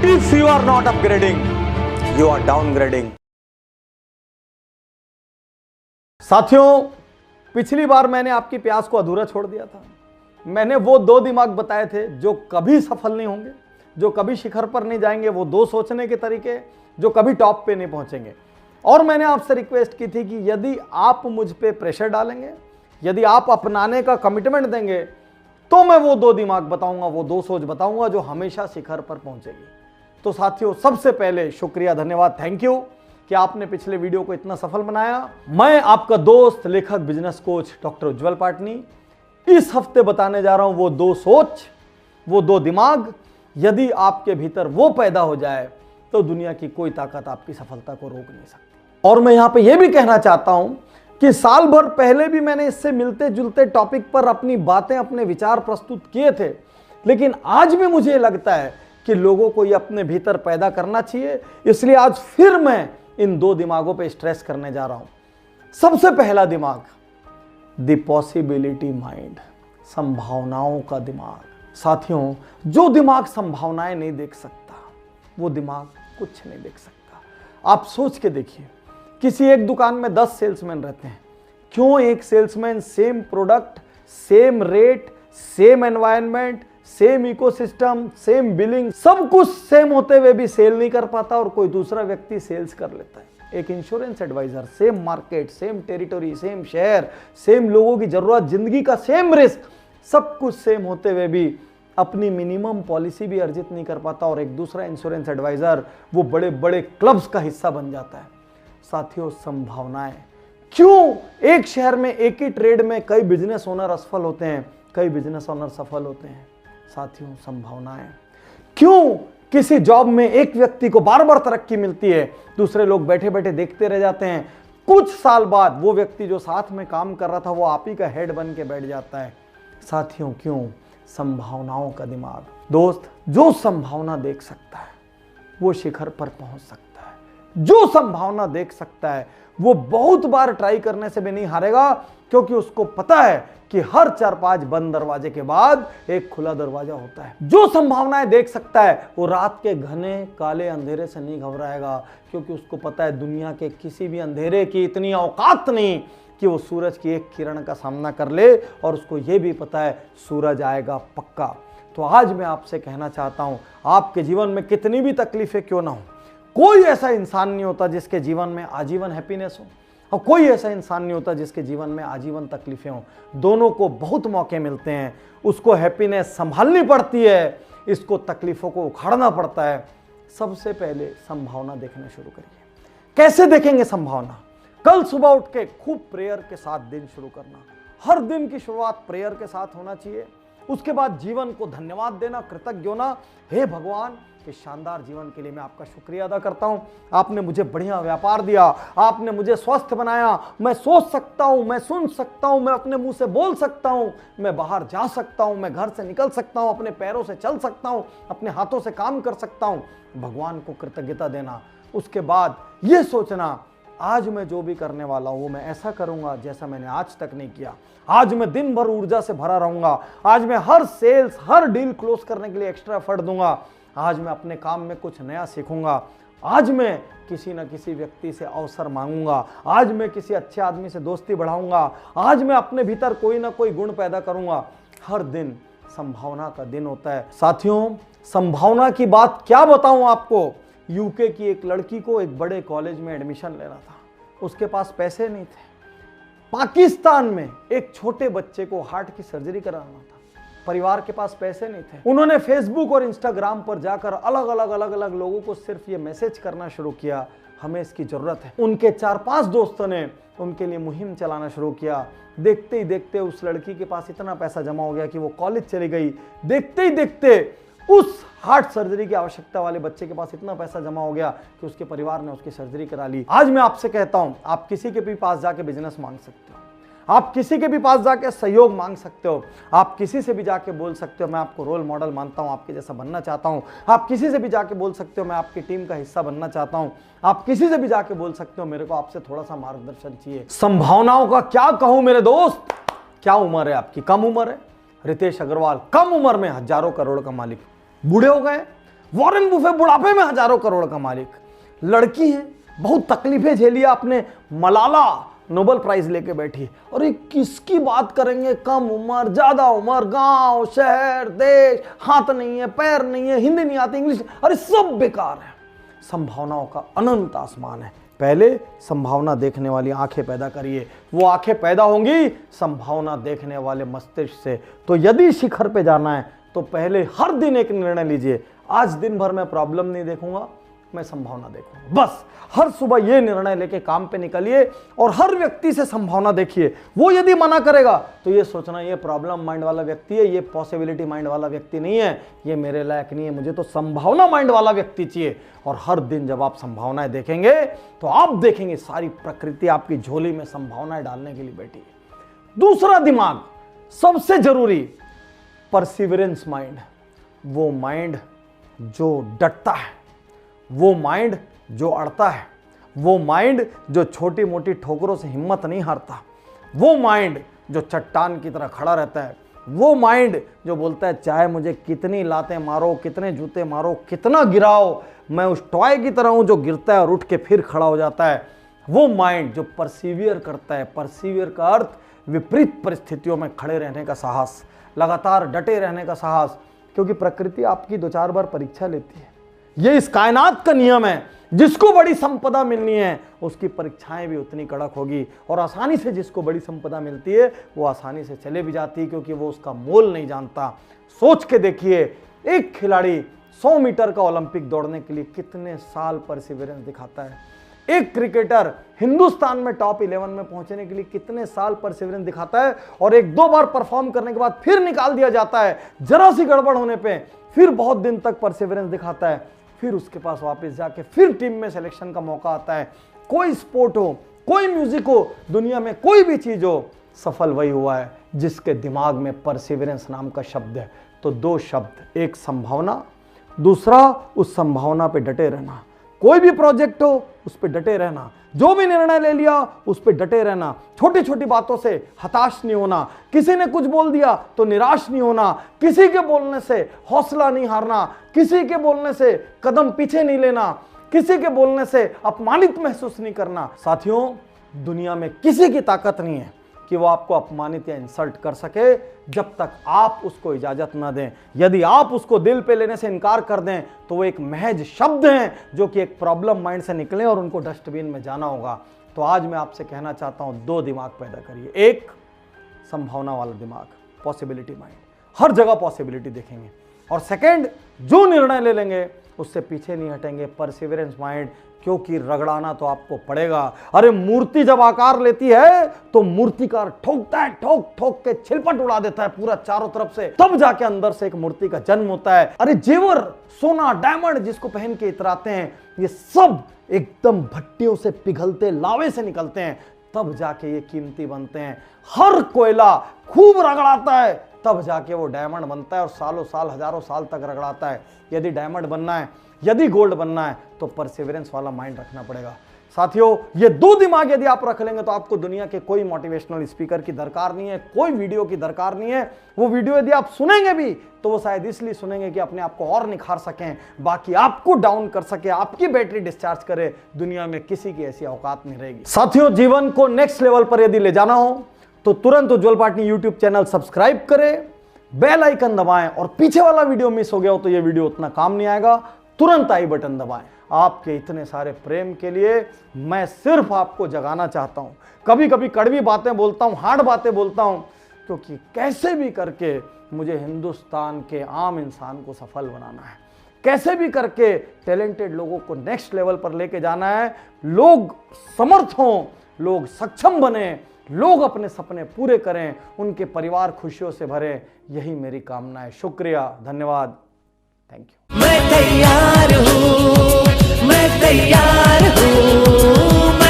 If you are not upgrading, you are downgrading. साथियों, पिछली बार मैंने आपकी प्यास को अधूरा छोड़ दिया था। मैंने वो दो दिमाग बताए थे जो कभी सफल नहीं होंगे, जो कभी शिखर पर नहीं जाएंगे, वो दो सोचने के तरीके जो कभी टॉप पे नहीं पहुंचेंगे। और मैंने आपसे रिक्वेस्ट की थी कि यदि आप मुझ पे प्रेशर डालेंगे, यदि आप अपनाने का कमिटमेंट देंगे, तो मैं वो दो दिमाग बताऊंगा, वो दो सोच बताऊंगा जो हमेशा शिखर पर पहुंचेगी। तो साथियों, सबसे पहले शुक्रिया, धन्यवाद, थैंक यू कि आपने पिछले वीडियो को इतना सफल बनाया। मैं आपका दोस्त, लेखक, बिजनेस कोच डॉक्टर उज्जवल पाटनी इस हफ्ते बताने जा रहा हूं वो दो सोच, वो दो दिमाग। यदि आपके भीतर वो पैदा हो जाए तो दुनिया की कोई ताकत आपकी सफलता को रोक नहीं सकती। और मैं यहां पे ये भी कहना चाहता हूं कि साल भर पहले भी मैंने इससे मिलते जुलते टॉपिक पर अपनी बातें, अपने विचार प्रस्तुत किए थे, लेकिन आज भी मुझे लगता है कि लोगों को ये अपने भीतर पैदा करना चाहिए। इसलिए आज फिर मैं इन दो दिमागों पे स्ट्रेस करने जा रहा हूं। सबसे पहला दिमाग, द पॉसिबिलिटी माइंड, संभावनाओं का दिमाग। साथियों, जो दिमाग संभावनाएं नहीं देख सकता, वो दिमाग कुछ नहीं देख सकता। आप सोच के देखिए, किसी एक दुकान में 10 सेल्समैन रहते हैं, क्यों एक salesman same product, same rate, same environment, same ecosystem, same billing, सब कुछ सेम होते हुए भी सेल नहीं कर पाता और कोई दूसरा व्यक्ति सेल्स कर लेता है? एक insurance advisor, same market, same territory, same शहर, सेम लोगों की जरूरत, जिंदगी का सेम रिस्क, सब कुछ सेम होते हुए भी अपनी मिनिमम पॉलिसी भी अर्जित नहीं कर पाता और एक दूसरा इंश्योरेंस एडवाइजर वो बड़े बड़े क्लब्स का हिस्सा बन जाता है। साथियों, संभावनाएं, क्यों एक शहर में एक ही ट्रेड में कई बिजनेस ओनर असफल होते हैं, कई बिजनेस ओनर सफल होते हैं? साथियों, संभावनाएं, क्यों किसी जॉब में एक व्यक्ति को बार बार तरक्की मिलती है, दूसरे लोग बैठे बैठे देखते रह जाते हैं, कुछ साल बाद वो व्यक्ति जो साथ में काम कर रहा था वो आप ही का हेड बन के बैठ जाता है? साथियों, क्यों? संभावनाओं का दिमाग। दोस्त, जो संभावना देख सकता है वो शिखर पर पहुंच सकता है। जो संभावना देख सकता है वो बहुत बार ट्राई करने से भी नहीं हारेगा, क्योंकि उसको पता है कि हर 4-5 बंद दरवाजे के बाद एक खुला दरवाजा होता है। जो संभावनाएं देख सकता है वो रात के घने काले अंधेरे से नहीं घबराएगा, क्योंकि उसको पता है दुनिया के किसी भी अंधेरे की इतनी औकात नहीं कि वो सूरज की एक किरण का सामना कर ले, और उसको ये भी पता है सूरज आएगा पक्का। तो आज मैं आपसे कहना चाहता हूं, आपके जीवन में कितनी भी तकलीफें क्यों ना हो, कोई ऐसा इंसान नहीं होता जिसके जीवन में आजीवन हैप्पीनेस हो, और कोई ऐसा इंसान नहीं होता जिसके जीवन में आजीवन तकलीफें हों। दोनों को बहुत मौके मिलते हैं। उसको हैप्पीनेस संभालनी पड़ती है, इसको तकलीफों को उखाड़ना पड़ता है। सबसे पहले संभावना देखना शुरू करिए। कैसे देखेंगे संभावना? कल सुबह उठ के खूब प्रेयर के साथ दिन शुरू करना। हर दिन की शुरुआत प्रेयर के साथ होना चाहिए। उसके बाद जीवन को धन्यवाद देना, कृतज्ञ होना। हे भगवान, इस शानदार जीवन के लिए मैं आपका शुक्रिया अदा करता हूं। आपने मुझे बढ़िया व्यापार दिया, आपने मुझे स्वस्थ बनाया, मैं सोच सकता हूं, मैं सुन सकता हूं, मैं अपने मुंह से बोल सकता हूं, मैं बाहर जा सकता हूं, मैं घर से निकल सकता हूं, अपने पैरों से चल सकता हूं, अपने हाथों से काम कर सकता हूं। भगवान को कृतज्ञता देना। उसके बाद यह सोचना, आज मैं जो भी करने वाला हूं वो मैं ऐसा करूंगा जैसा मैंने आज तक नहीं किया। आज मैं दिन भर ऊर्जा से भरा रहूंगा। आज मैं हर सेल्स, हर डील क्लोज करने के लिए एक्स्ट्रा एफर्ट दूंगा। आज मैं अपने काम में कुछ नया सीखूंगा। आज मैं किसी न किसी व्यक्ति से अवसर मांगूंगा। आज मैं किसी अच्छे आदमी से दोस्ती बढ़ाऊंगा। आज मैं अपने भीतर कोई ना कोई गुण पैदा करूंगा। हर दिन संभावना का दिन होता है। साथियों, संभावना की बात क्या बताऊं आपको। यूके की एक लड़की को एक बड़े कॉलेज में एडमिशन लेना था, उसके पास पैसे नहीं थे। पाकिस्तान में एक छोटे बच्चे को हार्ट की सर्जरी कराना था, परिवार के पास पैसे नहीं थे। उन्होंने फेसबुक और इंस्टाग्राम पर जाकर अलग अलग लोगों को सिर्फ ये मैसेज करना शुरू किया, हमें इसकी जरूरत है। उनके 4-5 दोस्तों ने उनके लिए मुहिम चलाना शुरू किया। देखते ही देखते उस लड़की के पास इतना पैसा जमा हो गया कि वो कॉलेज चली गई। देखते ही देखते उस हार्ट सर्जरी की आवश्यकता वाले बच्चे के पास इतना पैसा जमा हो गया कि उसके परिवार ने उसकी सर्जरी करा ली। आज मैं आपसे कहता हूं, आप किसी के भी पास जाके बिजनेस मांग सकते हो, आप किसी के भी पास जाके सहयोग मांग सकते हो, आप किसी से भी जाके बोल सकते हो मैं आपको रोल मॉडल मानता हूं, आपके जैसा बनना चाहता हूं। आप किसी से भी जाके बोल सकते हो मैं आपकी टीम का हिस्सा बनना चाहता हूं। आप किसी से भी जाके बोल सकते हो मेरे को आपसे थोड़ा सा मार्गदर्शन चाहिए। संभावनाओं का क्या कहूं मेरे दोस्त। क्या उम्र है आपकी? कम उम्र है। रितेश अग्रवाल कम उम्र में हजारों करोड़ का मालिक, बूढ़े हो गए, वॉरेन बुफे बुढ़ापे में हजारों करोड़ का मालिक। लड़की है, बहुत तकलीफें झेली आपने, मलाला नोबेल प्राइज लेके बैठी। और ये किसकी बात करेंगे, कम उम्र, ज्यादा उम्र, गांव, शहर, देश, हाथ नहीं है, पैर नहीं है, हिंदी नहीं आती, इंग्लिश, अरे सब बेकार है। संभावनाओं का अनंत आसमान है। पहले संभावना देखने वाली आंखें पैदा करिए, वो आंखें पैदा होंगी संभावना देखने वाले मस्तिष्क से। तो यदि शिखर पे जाना है तो पहले हर दिन एक निर्णय लीजिए, आज दिन भर मैं प्रॉब्लम नहीं देखूंगा, मैं संभावना देखूंगा। बस हर सुबह ये निर्णय लेके काम पे निकलिए और हर व्यक्ति से संभावना देखिए। वो यदि मना करेगा तो ये सोचना ये प्रॉब्लम माइंड वाला व्यक्ति है, ये पॉसिबिलिटी माइंड वाला व्यक्ति नहीं है, ये मेरे लायक नहीं है, मुझे तो संभावना माइंड वाला व्यक्ति चाहिए। और हर दिन जब आप संभावनाएं देखेंगे तो आप देखेंगे सारी प्रकृति आपकी झोली में संभावनाएं डालने के लिए बैठी है। दूसरा दिमाग सबसे जरूरी, परसिवरेंस माइंड। वो माइंड जो डटता है, वो माइंड जो अड़ता है, वो माइंड जो छोटी मोटी ठोकरों से हिम्मत नहीं हारता, वो माइंड जो चट्टान की तरह खड़ा रहता है, वो माइंड जो बोलता है चाहे मुझे कितनी लातें मारो, कितने जूते मारो, कितना गिराओ, मैं उस टॉय की तरह हूं जो गिरता है और उठ के फिर खड़ा हो जाता है। वो माइंड जो परसिवियर करता है। परसिवियर का अर्थ विपरीत परिस्थितियों में खड़े रहने का साहस, लगातार डटे रहने का साहस, क्योंकि प्रकृति आपकी 2-4 बार परीक्षा लेती है। ये इस कायनात का नियम है, जिसको बड़ी संपदा मिलनी है उसकी परीक्षाएं भी उतनी कड़क होगी, और आसानी से जिसको बड़ी संपदा मिलती है वो आसानी से चले भी जाती है, क्योंकि वो उसका मोल नहीं जानता। सोच के देखिए, एक खिलाड़ी 100 मीटर का ओलंपिक दौड़ने के लिए कितने साल परसिवरेंस दिखाता है। एक क्रिकेटर हिंदुस्तान में टॉप 11 में पहुंचने के लिए कितने साल परसिवरेंस दिखाता है, और 1-2 बार परफॉर्म करने के बाद फिर निकाल दिया जाता है, जरा सी गड़बड़ होने पे फिर बहुत दिन तक परसिवरेंस दिखाता है, फिर उसके पास वापस जाके फिर टीम में सिलेक्शन का मौका आता है। कोई स्पोर्ट हो, कोई म्यूजिक हो, दुनिया में कोई भी चीज हो, सफल वही हुआ है जिसके दिमाग में परसिवरेंस नाम का शब्द है। तो 2 शब्द, एक संभावना, दूसरा उस संभावना पे डटे रहना। कोई भी प्रोजेक्ट हो उस पे डटे रहना, जो भी निर्णय ले लिया उस पे डटे रहना, छोटी छोटी बातों से हताश नहीं होना, किसी ने कुछ बोल दिया तो निराश नहीं होना, किसी के बोलने से हौसला नहीं हारना, किसी के बोलने से कदम पीछे नहीं लेना, किसी के बोलने से अपमानित महसूस नहीं करना। साथियों, दुनिया में किसी की ताकत नहीं है कि वो आपको अपमानित या इंसल्ट कर सके जब तक आप उसको इजाजत ना दें। यदि आप उसको दिल पे लेने से इनकार कर दें तो वो एक महज शब्द हैं जो कि एक प्रॉब्लम माइंड से निकले और उनको डस्टबिन में जाना होगा। तो आज मैं आपसे कहना चाहता हूं, 2 दिमाग पैदा करिए। एक, संभावना वाला दिमाग, पॉसिबिलिटी माइंड, हर जगह पॉसिबिलिटी देखेंगे। और सेकंड, जो निर्णय ले लेंगे उससे पीछे नहीं हटेंगे, परसिवरेंस माइंड, क्योंकि रगड़ाना तो आपको पड़ेगा। अरे मूर्ति जब आकार लेती है तो मूर्तिकार ठोकता है, ठोक ठोक के छिलपट उड़ा देता है पूरा चारों तरफ से, तब जाके अंदर से एक मूर्ति का जन्म होता है। अरे जेवर, सोना, डायमंड जिसको पहन के इतराते हैं, ये सब एकदम भट्टियों से पिघलते लावे से निकलते हैं, तब जाके ये कीमती बनते हैं। हर कोयला खूब रगड़ाता है तब जाके वो डायमंड बनता है, और सालों साल, हजारों साल तक रगड़ाता है। यदि डायमंड बनना है, यदि गोल्ड बनना है, तो परसिवरेंस वाला माइंड रखना पड़ेगा। साथियों, ये 2 दिमाग यदि आप रख लेंगे तो आपको दुनिया के कोई मोटिवेशनल स्पीकर की दरकार नहीं है, कोई वीडियो की दरकार नहीं है। वो वीडियो यदि आप सुनेंगे भी तो वो शायद इसलिए सुनेंगे कि अपने आप को और निखार सकें, बाकी आपको डाउन कर सके, आपकी बैटरी डिस्चार्ज करे। दुनिया में किसी की ऐसी औकात नहीं रहेगी। साथियों, जीवन को नेक्स्ट लेवल पर यदि ले जाना हो तो तुरंत उज्ज्वल पाटनी यूट्यूब चैनल सब्सक्राइब करें, बेल आइकन दबाएं, और पीछे वाला वीडियो मिस हो गया हो तो ये वीडियो उतना काम नहीं आएगा, तुरंत आई बटन दबाएं। आपके इतने सारे प्रेम के लिए मैं सिर्फ आपको जगाना चाहता हूं। कभी कभी कड़वी बातें बोलता हूं, हार्ड बातें बोलता हूं, क्योंकि कैसे भी करके मुझे हिंदुस्तान के आम इंसान को सफल बनाना है, कैसे भी करके टैलेंटेड लोगों को नेक्स्ट लेवल पर लेके जाना है। लोग समर्थ हों, लोग सक्षम बने, लोग अपने सपने पूरे करें, उनके परिवार खुशियों से भरे, यही मेरी कामना है। शुक्रिया, धन्यवाद, थैंक यू। मैं तैयार हूँ, मैं तैयार हूँ।